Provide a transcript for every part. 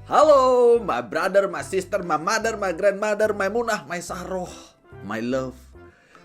Halo, my brother, my sister, my mother, my grandmother, my munah, my saroh, my love.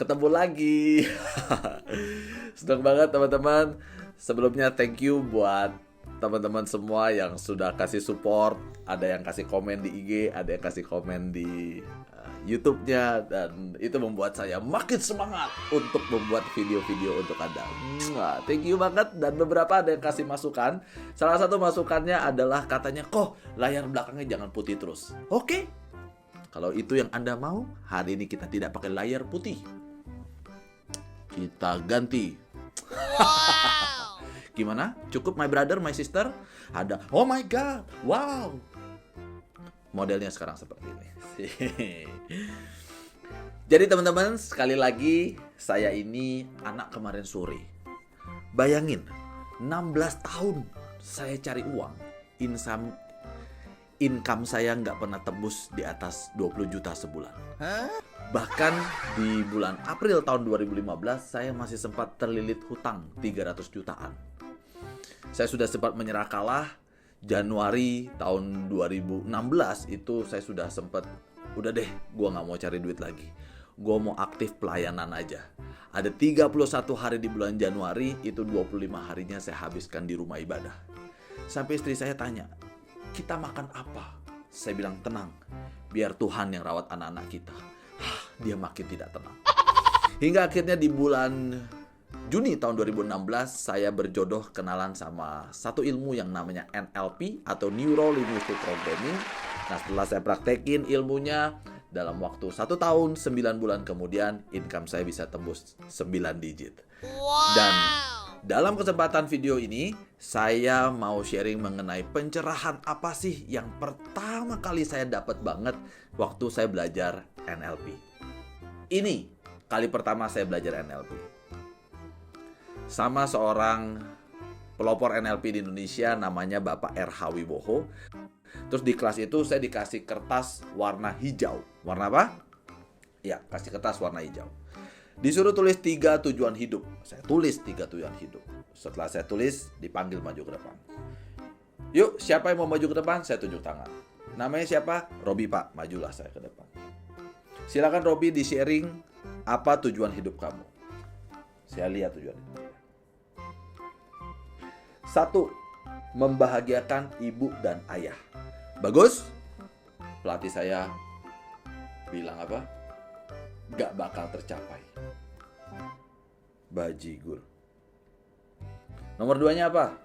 Ketemu lagi. Senang banget teman-teman. Sebelumnya thank you buat teman-teman semua yang sudah kasih support. Ada yang kasih komen di IG, ada yang kasih komen di YouTube-nya. Dan itu membuat saya makin semangat untuk membuat video-video untuk Anda. Thank you banget. Dan beberapa ada yang kasih masukan. Salah satu masukannya adalah katanya, kok layar belakangnya jangan putih terus. Oke. Kalau itu yang Anda mau, hari ini kita tidak pakai layar putih. Kita ganti. Wow. Gimana? Cukup my brother, my sister? Ada, oh my god, wow. Modelnya sekarang seperti ini. Jadi teman-teman, sekali lagi saya ini anak kemarin sore. Bayangin, 16 tahun saya cari uang. Income saya nggak pernah tembus di atas 20 juta sebulan. Bahkan di bulan April tahun 2015 saya masih sempat terlilit hutang 300 jutaan. Saya sudah sempat menyerah kalah. Januari tahun 2016 itu saya sudah sempat, udah deh, gue gak mau cari duit lagi. Gue mau aktif pelayanan aja. Ada 31 hari di bulan Januari, itu 25 harinya saya habiskan di rumah ibadah. Sampai istri saya tanya, kita makan apa? Saya bilang, tenang, biar Tuhan yang rawat anak-anak kita. Dia makin tidak tenang. Hingga akhirnya di bulan Juni tahun 2016 saya berjodoh kenalan sama satu ilmu yang namanya NLP atau Neuro Linguistic Programming. Nah, setelah saya praktekin ilmunya dalam waktu 1 tahun 9 bulan kemudian income saya bisa tembus 9 digit. Wow. Dan dalam kesempatan video ini saya mau sharing mengenai pencerahan apa sih yang pertama kali saya dapat banget waktu saya belajar NLP. Ini kali pertama saya belajar NLP. Sama seorang pelopor NLP di Indonesia namanya Bapak R.H. Wibowo. Terus di kelas itu saya dikasih kertas warna hijau. Warna apa? Ya, kasih kertas warna hijau. Disuruh tulis 3 tujuan hidup. Saya tulis 3 tujuan hidup. Setelah saya tulis, dipanggil maju ke depan. Yuk, siapa yang mau maju ke depan? Saya tunjuk tangan. Namanya siapa? Robi, Pak. Majulah saya ke depan. Silakan Robi di-sharing apa tujuan hidup kamu. Saya lihat tujuan hidup. 1. Membahagiakan ibu dan ayah. Bagus. Pelatih saya bilang apa? Gak bakal tercapai. Bajigur. Nomor 2-nya apa?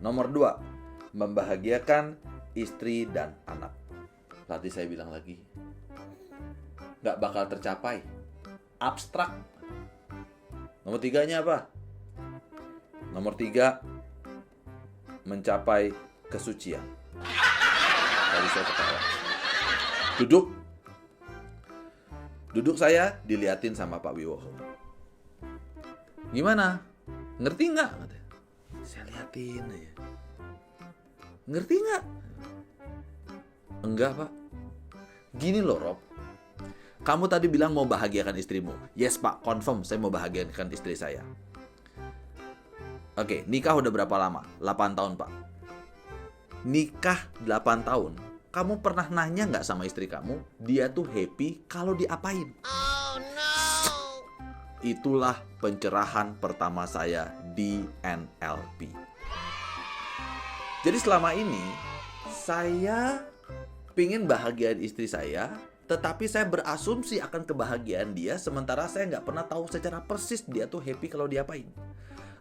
Nomor 2. Membahagiakan istri dan anak. Pelatih saya bilang lagi, gak bakal tercapai. Abstrak. Nomor 3-nya apa? Nomor 3, mencapai kesucian. Tadi saya ketawa. Duduk saya diliatin sama Pak Wibowo. Gimana? Ngerti nggak? Saya liatin aja. Ngerti nggak? Enggak, Pak. Gini loh, Rob. Kamu tadi bilang mau bahagiakan istrimu. Yes, Pak, confirm saya mau bahagiakan istri saya. Oke, nikah udah berapa lama? 8 tahun, Pak. Nikah 8 tahun. Kamu pernah nanya nggak sama istri kamu, dia tuh happy kalau diapain? Oh no! Itulah pencerahan pertama saya di NLP. Jadi selama ini, saya pingin bahagiain istri saya, tetapi saya berasumsi akan kebahagiaan dia, sementara saya nggak pernah tahu secara persis dia tuh happy kalau diapain.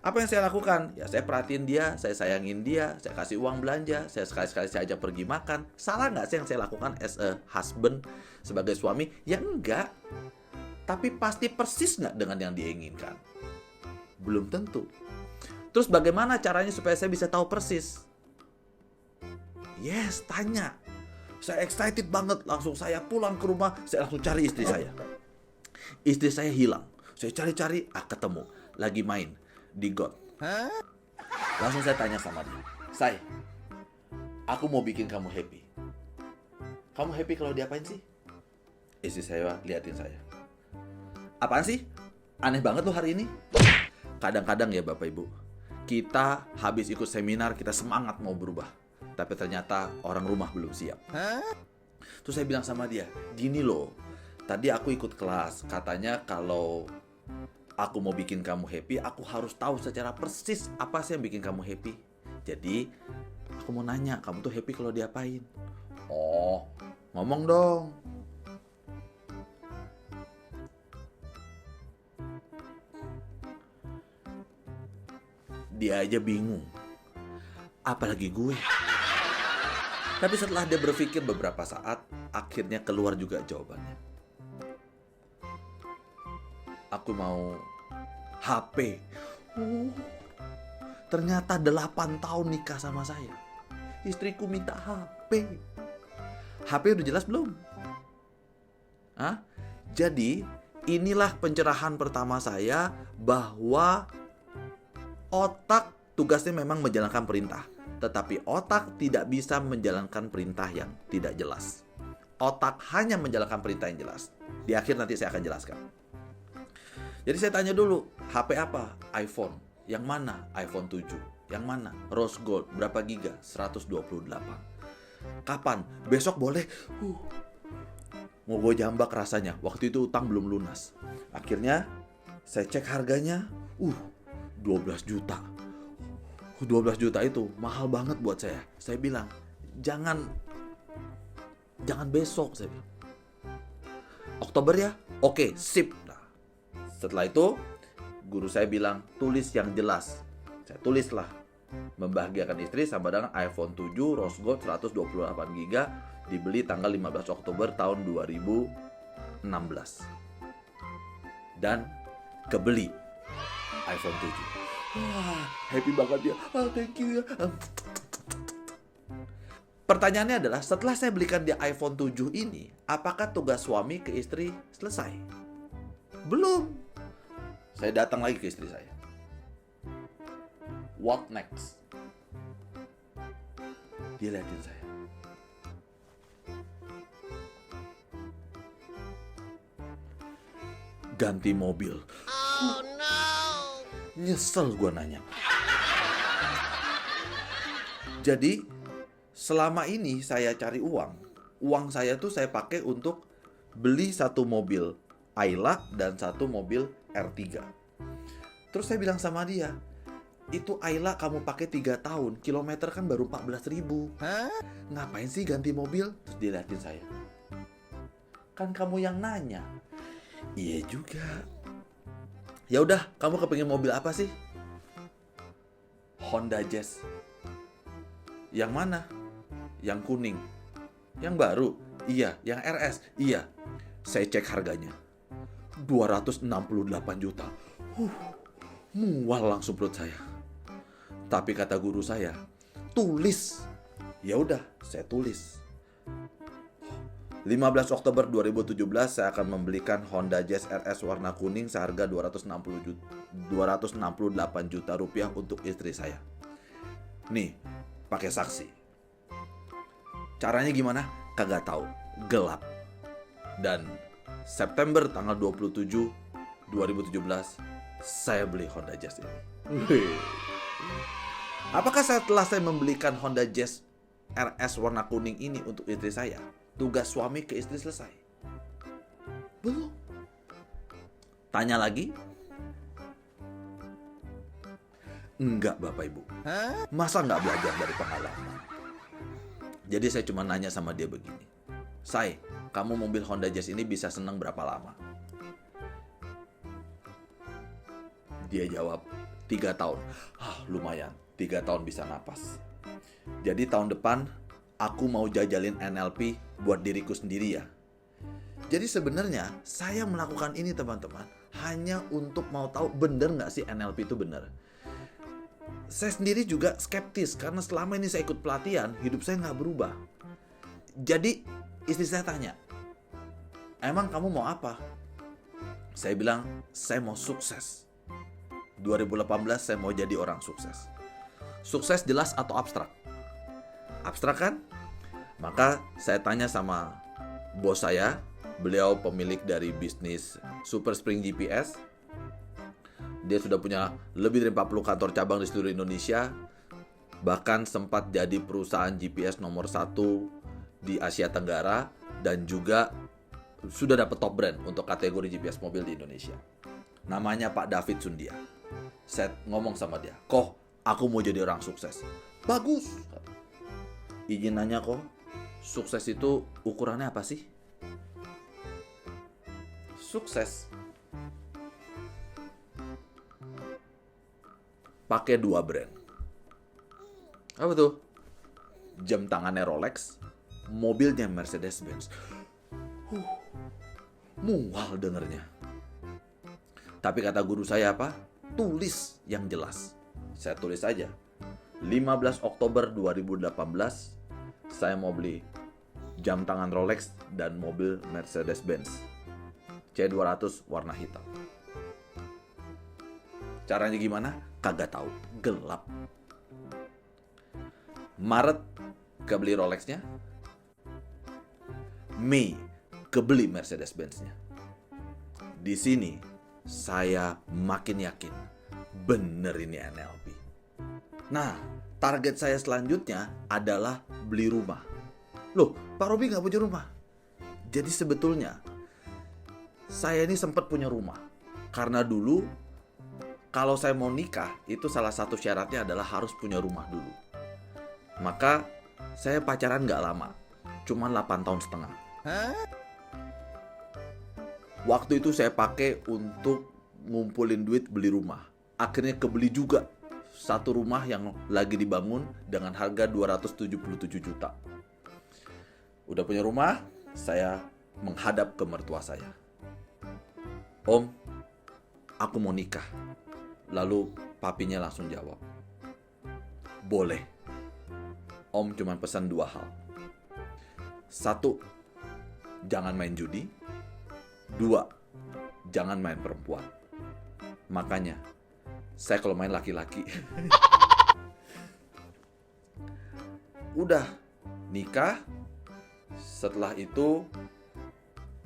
Apa yang saya lakukan? Ya saya perhatiin dia, saya sayangin dia, saya kasih uang belanja, saya sekali-sekali saya ajak pergi makan. Salah nggak sih yang saya lakukan as a husband, sebagai suami? Ya enggak. Tapi pasti persis nggak dengan yang dia inginkan? Belum tentu. Terus bagaimana caranya supaya saya bisa tahu persis? Yes, tanya. Saya excited banget, langsung saya pulang ke rumah, saya langsung cari istri saya. Istri saya hilang. Saya cari-cari, ketemu. Lagi main di God. Langsung saya tanya sama dia, Say, aku mau bikin kamu happy. Kamu happy kalau diapain sih? Istri saya liatin saya. Apaan sih? Aneh banget loh hari ini. Kadang-kadang ya Bapak Ibu, kita habis ikut seminar, kita semangat mau berubah. tapi ternyata orang rumah belum siap. Terus saya bilang sama dia, gini loh, tadi aku ikut kelas, katanya kalau aku mau bikin kamu happy, aku harus tahu secara persis apa sih yang bikin kamu happy. Jadi, aku mau nanya, kamu tuh happy kalau diapain? Oh, ngomong dong. Dia aja bingung, apalagi gue. Tapi setelah dia berpikir beberapa saat, akhirnya keluar juga jawabannya. Aku mau HP. Ternyata 8 tahun nikah sama saya, istriku minta HP. HP udah jelas belum? Jadi inilah pencerahan pertama saya bahwa otak tugasnya memang menjalankan perintah, tetapi otak tidak bisa menjalankan perintah yang tidak jelas. Otak hanya menjalankan perintah yang jelas. Di akhir nanti saya akan jelaskan. Jadi saya tanya dulu, HP apa? iPhone. Yang mana? iPhone 7. Yang mana? Rose Gold. Berapa giga? 128. Kapan? Besok boleh? Mau gue jambak rasanya. Waktu itu utang belum lunas. Akhirnya saya cek harganya. 12 juta. 12 juta itu mahal banget buat saya. Saya bilang, jangan besok, saya bilang. Oktober ya? Oke, sip. Nah, setelah itu guru saya bilang, tulis yang jelas. Saya tulislah, membahagiakan istri sama dengan iPhone 7 Rose Gold 128 GB dibeli tanggal 15 Oktober tahun 2016. Dan kebeli iPhone 7. Wah, happy banget ya. Thank you ya. Pertanyaannya adalah, setelah saya belikan dia iPhone 7 ini, apakah tugas suami ke istri selesai? Belum. Saya datang lagi ke istri saya. What next? Dia liatin saya. Ganti mobil. Oh no. Nyesel gue nanya. Jadi selama ini saya cari uang saya tuh saya pakai untuk beli satu mobil Ayla dan satu mobil R3. Terus saya bilang sama dia, itu Ayla kamu pakai 3 tahun, kilometer kan baru 14.000. Ngapain sih ganti mobil? Terus dia liatin saya. Kan kamu yang nanya. Iya juga. Ya udah, kamu kepengin mobil apa sih? Honda Jazz. Yang mana? Yang kuning. Yang baru? Iya. Yang RS? Iya. Saya cek harganya. 268 juta. Mual langsung perut saya. Tapi kata guru saya, tulis. Ya udah, saya tulis. 15 Oktober 2017 saya akan membelikan Honda Jazz RS warna kuning seharga 268 juta rupiah untuk istri saya. Nih, pakai saksi. Caranya gimana? Kagak tahu. Gelap. Dan September tanggal 27 2017 saya beli Honda Jazz ini. Apakah setelah saya membelikan Honda Jazz RS warna kuning ini untuk istri saya, tugas suami ke istri selesai? Belum. Tanya lagi? Enggak, Bapak Ibu. Masa nggak belajar dari pengalaman? Jadi saya cuma nanya sama dia begini. Say, kamu mobil Honda Jazz ini bisa senang berapa lama? Dia jawab, 3 tahun. Lumayan, 3 tahun bisa napas. Jadi tahun depan aku mau jajalin NLP buat diriku sendiri ya. Jadi sebenarnya saya melakukan ini teman-teman hanya untuk mau tahu bener nggak sih NLP itu bener. Saya sendiri juga skeptis karena selama ini saya ikut pelatihan, hidup saya nggak berubah. Jadi istri saya tanya, emang kamu mau apa? Saya bilang, saya mau sukses. 2018 saya mau jadi orang sukses. Sukses jelas atau abstrak? Abstrak kan? Maka saya tanya sama bos saya, beliau pemilik dari bisnis Super Spring GPS. Dia sudah punya lebih dari 40 kantor cabang di seluruh Indonesia. Bahkan sempat jadi perusahaan GPS nomor 1 di Asia Tenggara dan juga sudah dapat top brand untuk kategori GPS mobil di Indonesia. Namanya Pak David Sundia. Saya ngomong sama dia, "Koh, aku mau jadi orang sukses." "Bagus." "Izin nanya, Koh, sukses itu ukurannya apa sih?" Sukses pakai 2 brand. Apa tuh? Jam tangannya Rolex, mobilnya Mercedes-Benz. Mual dengernya. Tapi kata guru saya apa? Tulis yang jelas. Saya tulis aja. 15 Oktober 2018, saya mau beli jam tangan Rolex dan mobil Mercedes-Benz C200 warna hitam. Caranya gimana? Kagak tahu, gelap. Maret kebeli Rolex-nya, Mei kebeli Mercedes-Benz-nya. Di sini saya makin yakin bener ini NLP. Nah, target saya selanjutnya adalah beli rumah. Loh, Pak Robi nggak punya rumah. Jadi sebetulnya saya ini sempat punya rumah. Karena dulu kalau saya mau nikah, itu salah satu syaratnya adalah harus punya rumah dulu. Maka saya pacaran nggak lama, cuma 8 tahun setengah. Waktu itu saya pakai untuk ngumpulin duit beli rumah. Akhirnya kebeli juga satu rumah yang lagi dibangun dengan harga 277 juta. Udah punya rumah, saya menghadap ke mertua saya. "Om, aku mau nikah." Lalu papinya langsung jawab, "Boleh. Om cuma pesan 2 hal. 1, jangan main judi. 2, jangan main perempuan." Makanya saya kalau main laki-laki. Udah nikah. Setelah itu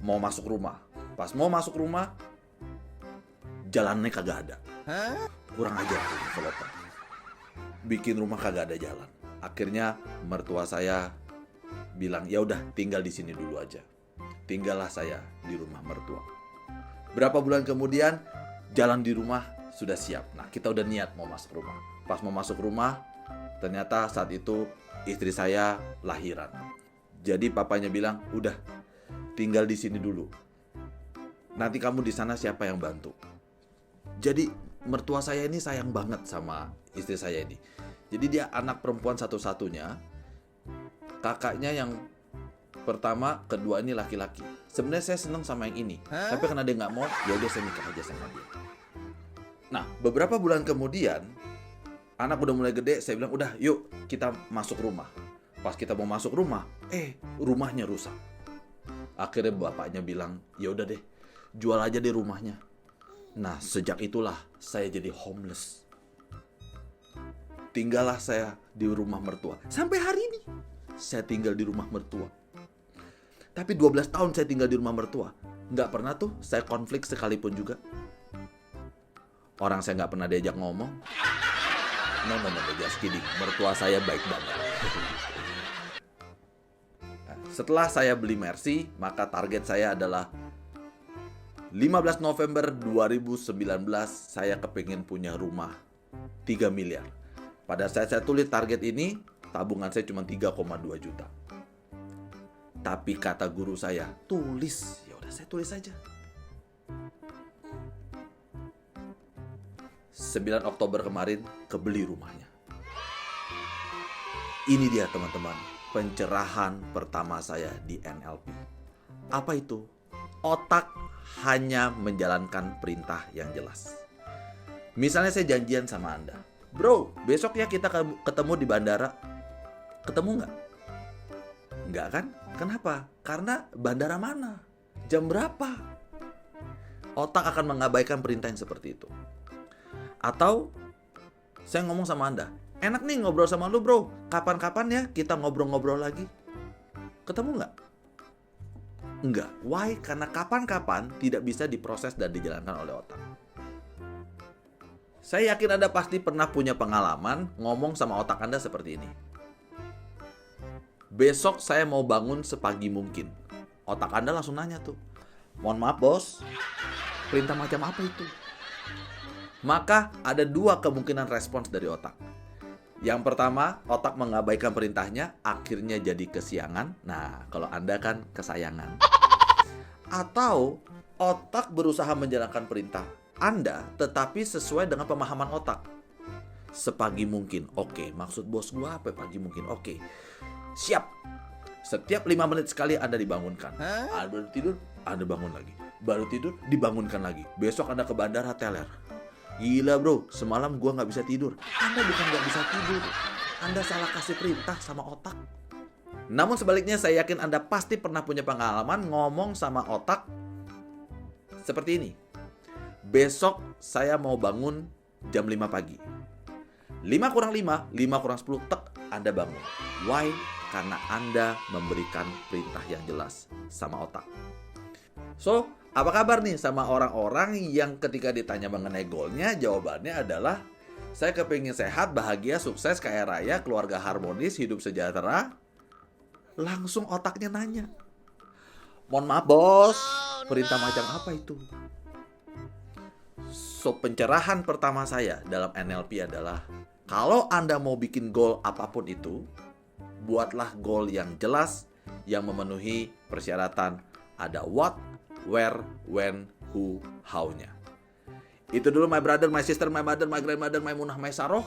mau masuk rumah. Pas mau masuk rumah, jalannya kagak ada. Kurang ajar tuh developer. Bikin rumah kagak ada jalan. Akhirnya mertua saya bilang, "Ya udah, tinggal di sini dulu aja." Tinggallah saya di rumah mertua. Berapa bulan kemudian, jalan di rumah sudah siap. Nah, kita udah niat mau masuk rumah. Pas mau masuk rumah, ternyata saat itu istri saya lahiran. Jadi papanya bilang, "Udah, tinggal di sini dulu. Nanti kamu di sana siapa yang bantu?" Jadi mertua saya ini sayang banget sama istri saya ini. Jadi dia anak perempuan satu-satunya. Kakaknya yang pertama, kedua ini laki-laki. Sebenarnya saya seneng sama yang ini, tapi karena dia nggak mau, ya udah saya nikah aja sama dia. Nah, beberapa bulan kemudian, anak udah mulai gede. Saya bilang, "Udah, yuk kita masuk rumah." Pas kita mau masuk rumah, rumahnya rusak. Akhirnya bapaknya bilang, "Ya udah deh, jual aja deh rumahnya." Nah, sejak itulah saya jadi homeless. Tinggallah saya di rumah mertua. Sampai hari ini saya tinggal di rumah mertua. Tapi 12 tahun saya tinggal di rumah mertua, nggak pernah tuh saya konflik sekalipun juga. Orang saya nggak pernah diajak ngomong. No, just kidding. Mertua saya baik banget. Setelah saya beli Mercy, maka target saya adalah 15 November 2019 saya kepingin punya rumah 3 miliar. Pada saat saya tulis target ini, tabungan saya cuma 3,2 juta. Tapi kata guru saya, tulis. Ya udah saya tulis aja. 9 Oktober kemarin kebeli rumahnya. Ini dia teman-teman, pencerahan pertama saya di NLP. Apa itu? Otak hanya menjalankan perintah yang jelas. Misalnya saya janjian sama Anda, "Bro, besok ya kita ketemu di bandara." Ketemu nggak? Nggak kan? Kenapa? Karena bandara mana? Jam berapa? Otak akan mengabaikan perintah yang seperti itu. Atau saya ngomong sama Anda, "Enak nih ngobrol sama lu bro, kapan-kapan ya kita ngobrol-ngobrol lagi." Ketemu nggak? Enggak. Why? Karena kapan-kapan tidak bisa diproses dan dijalankan oleh otak. Saya yakin Anda pasti pernah punya pengalaman ngomong sama otak Anda seperti ini. Besok saya mau bangun sepagi mungkin. Otak Anda langsung nanya tuh, mohon maaf bos, perintah macam apa itu? Maka ada dua kemungkinan respons dari otak. Yang pertama, otak mengabaikan perintahnya, akhirnya jadi kesiangan. Nah, kalau Anda kan kesayangan. Atau otak berusaha menjalankan perintah Anda, tetapi sesuai dengan pemahaman otak. Sepagi mungkin, oke. Maksud bos gua apa pagi mungkin? Oke, siap. Setiap 5 menit sekali Anda dibangunkan. Anda baru tidur, Anda bangun lagi. Baru tidur, dibangunkan lagi. Besok Anda ke bandara teler. Gila bro, semalam gua gak bisa tidur. Anda bukan gak bisa tidur, Anda salah kasih perintah sama otak. Namun sebaliknya, saya yakin Anda pasti pernah punya pengalaman ngomong sama otak seperti ini. Besok saya mau bangun jam 5 pagi. 5 kurang 5, 5 kurang 10, tek, Anda bangun. Why? Karena Anda memberikan perintah yang jelas sama otak. So, apa kabar nih sama orang-orang yang ketika ditanya mengenai goalnya, jawabannya adalah saya kepingin sehat, bahagia, sukses, kaya raya, keluarga harmonis, hidup sejahtera. Langsung otaknya nanya, mohon maaf bos, perintah macam apa itu? So, pencerahan pertama saya dalam NLP adalah, kalau Anda mau bikin goal apapun itu, buatlah goal yang jelas, yang memenuhi persyaratan. Ada what, where, when, who, how-nya. Itu dulu my brother, my sister, my mother, my grandmother, my munah, my saroh.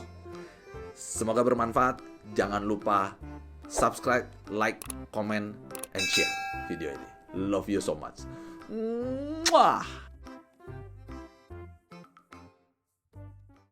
Semoga bermanfaat. Jangan lupa subscribe, like, comment, and share video ini. Love you so much. Mwah.